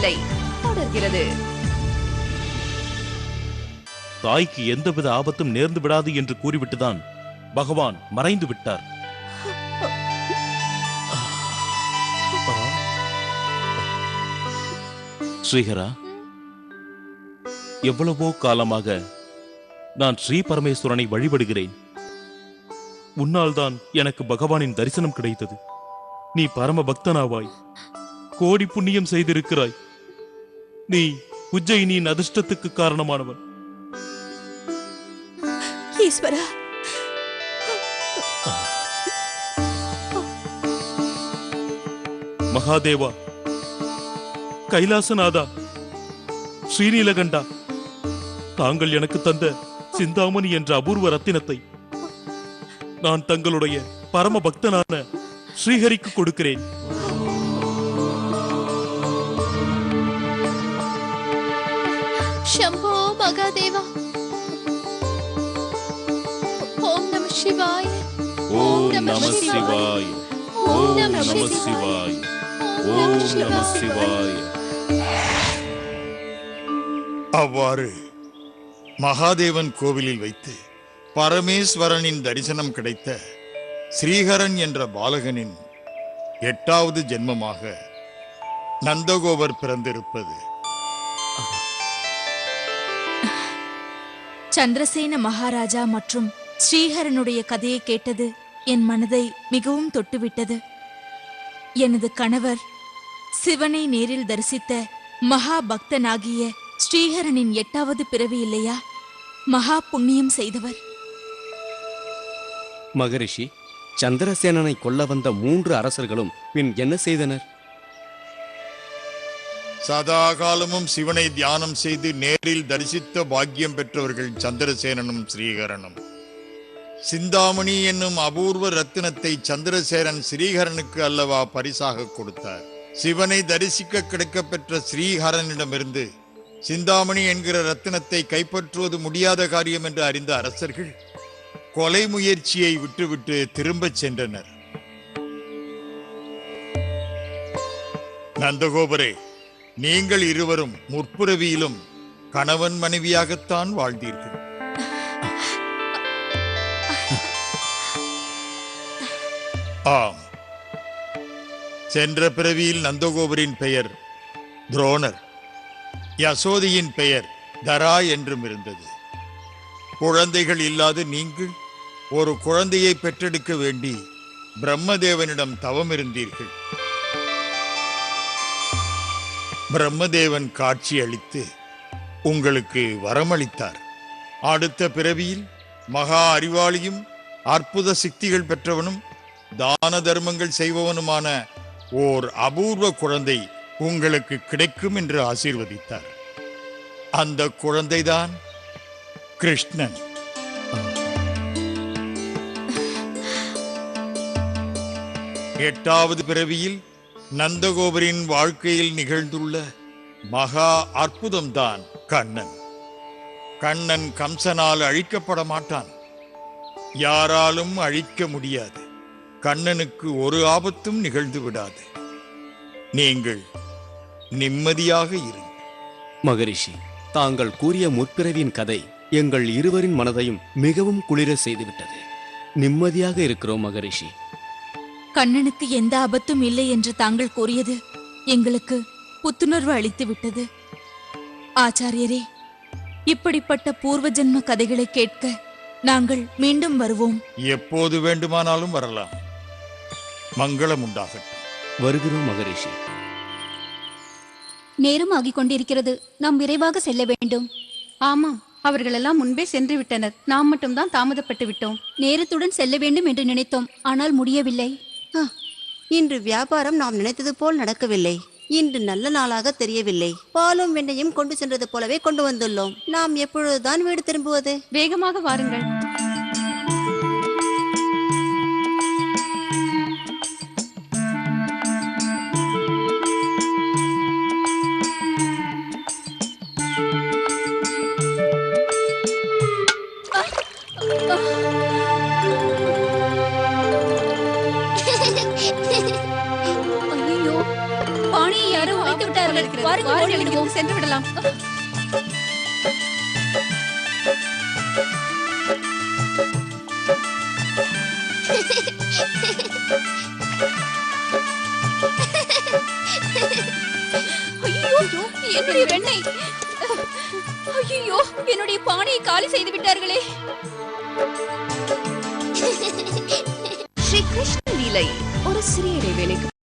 இல்லை. தொடர்கிறது. தாய்க்கு எந்தவித ஆபத்தும் நேர்ந்து விடாது என்று கூறிவிட்டுதான் பகவான் மறைந்து விட்டார். ஸ்ரீஹரா, எவ்வளவோ காலமாக நான் ஸ்ரீ பரமேஸ்வரனை வழிபடுகிறேன். உன்னால் தான் எனக்கு பகவானின் தரிசனம் கிடைத்தது. நீ பரம பக்தனாவாய், கோடி புண்ணியம் செய்திருக்கிறாய். நீ உஜ்ஜயினியின் அதிர்ஷ்டத்துக்கு காரணமானவன். ஈஸ்வரா, மகாதேவா, கைலாசநாதா, ஸ்ரீநீலகண்டா, தாங்கள் எனக்கு தந்த சிந்தாமணி என்ற அபூர்வ ரத்தினத்தை நான் தங்களுடைய பரம பக்தனான ஸ்ரீஹரிக்கு கொடுக்கிறேன். शंभो महादेवा। ओम नमः शिवाय। ओम नमः शिवाय। ओम नमः शिवाय। ओम नमः शिवाय। அவ்வாறு மகாதேவன் கோவிலில் வைத்து பரமேஸ்வரனின் தரிசனம் கிடைத்த ஸ்ரீஹரன் என்ற பாலகனின் 8வது ஜென்மமாக நந்தகோபர் பிறந்திருப்பது. சந்திரசேன மகாராஜா மற்றும் ஸ்ரீஹரனுடைய கதையை கேட்டது என் மனதை மிகவும் தொட்டுவிட்டது. எனது கணவர் சிவனை நேரில் தரிசித்த மகா பக்தனாகிய ஸ்ரீஹரனின் 8வது பிறவி இல்லையா? மகா புண்ணியம் செய்தவர். மகரிஷி, சந்திரசேனனை கொல்ல வந்த 3 அரசர்களும் பின் என்ன செய்தனர்? சதா காலமும் சிவனை தியானம் செய்து நேரில் தரிசித்த பாக்கியம் பெற்றவர்கள் சந்திரசேனனும் ஸ்ரீஹரனும். சிந்தாமணி என்னும் அபூர்வ ரத்தினத்தை சந்திரசேனன் ஸ்ரீஹரனுக்கு அல்லவா பரிசாக கொடுத்தார். சிவனை தரிசிக்க கிடைக்கப்பெற்ற ஸ்ரீஹரனிடமிருந்து சிந்தாமணி என்கிற ரத்தினத்தை கைப்பற்றுவது முடியாத காரியம் என்று அறிந்த அரசர்கள் கொலை முயற்சியை விட்டுவிட்டு திரும்பச் சென்றனர். நந்தகோபரே, நீங்கள் இருவரும் முற்பிறவியிலும் கணவன் மனைவியாகத்தான் வாழ்ந்தீர்கள். ஆம், சென்ற பிறவியில் நந்தகோபரின் பெயர் துரோணர், யசோதியின் பெயர் தரா என்றும் இருந்தது. குழந்தைகள் இல்லாத நீங்கள் ஒரு குழந்தையை பெற்றெடுக்க வேண்டி பிரம்மதேவனிடம் தவம் இருந்தீர்கள். பிரம்மதேவன் காட்சி அளித்து உங்களுக்கு வரமளித்தார். அடுத்த பிறவியில் மகா அறிவாளியும் அற்புத சித்திகள் பெற்றவனும் தான தர்மங்கள் செய்பவனுமான ஓர் அபூர்வ குழந்தை உங்களுக்கு கிடைக்கும் என்று ஆசீர்வதித்தார். அந்த குழந்தைதான் கிருஷ்ணன். எட்டாவது பிறவியில் நந்தகோபரின் வாழ்க்கையில் நிகழ்ந்துள்ள மகா அற்புதம்தான் கண்ணன். கண்ணன் கம்சனால் அழிக்கப்பட மாட்டான், யாராலும் அழிக்க முடியாது. கண்ணனுக்கு ஒரு ஆபத்தும் நிகழ்ந்து விடாது. நீங்கள் நிம்மதியாக இருங்கள். மகரிஷி, தாங்கள் கூறிய முற்பிறவியின் கதை எங்கள் இருவரின் மனதையும் மிகவும் குளிர செய்துவிட்டது. நிம்மதியாக இருக்கிறோம் மகரிஷி. கண்ணனுக்கு எந்த ஆபத்தும் இல்லை என்று தாங்கள் கூறியது எங்களுக்கு புத்துணர்வு அளித்து விட்டது. ஆச்சாரியரே, இப்படிப்பட்ட பூர்வ ஜென்ம கதைகளை கேட்க நாங்கள் மீண்டும் வருவோம். எப்போது வேண்டுமானாலும் வரலாம். மங்களம் உண்டாகட்டும். வருகிறோம் மகரிஷி. நேரம் ஆகிக் கொண்டிருக்கிறது. நாம் விரைவாக செல்ல வேண்டும். ஆமாம், அவர்களெல்லாம் முன்பே சென்று விட்டனர். நாம் மட்டும்தான் தாமதப்பட்டு விட்டோம். நேரத்துடன் செல்ல வேண்டும் என்று நினைத்தோம், ஆனால் முடியவில்லை. இன்று வியாபாரம் நாம் நினைத்தது போல் நடக்கவில்லை. இன்று நல்ல நாளாக தெரியவில்லை. பாலும் வெண்ணையும் கொண்டு சென்றது போலவே கொண்டு வந்துள்ளோம். நாம் எப்பொழுதுதான் வீடு திரும்புவது? வேகமாக வாருங்கள். வாருங்கள், வாருங்கள், ஓடி இங்கிருந்து சென்று விடலாம். ஐயோ, என்னுடைய வெண்ணெய்! ஐயோ, என்னுடைய பானையை காலி செய்து விட்டார்களே! ஸ்ரீ கிருஷ்ண லீலை ஒரு சிறிய இடைவேளைக்கு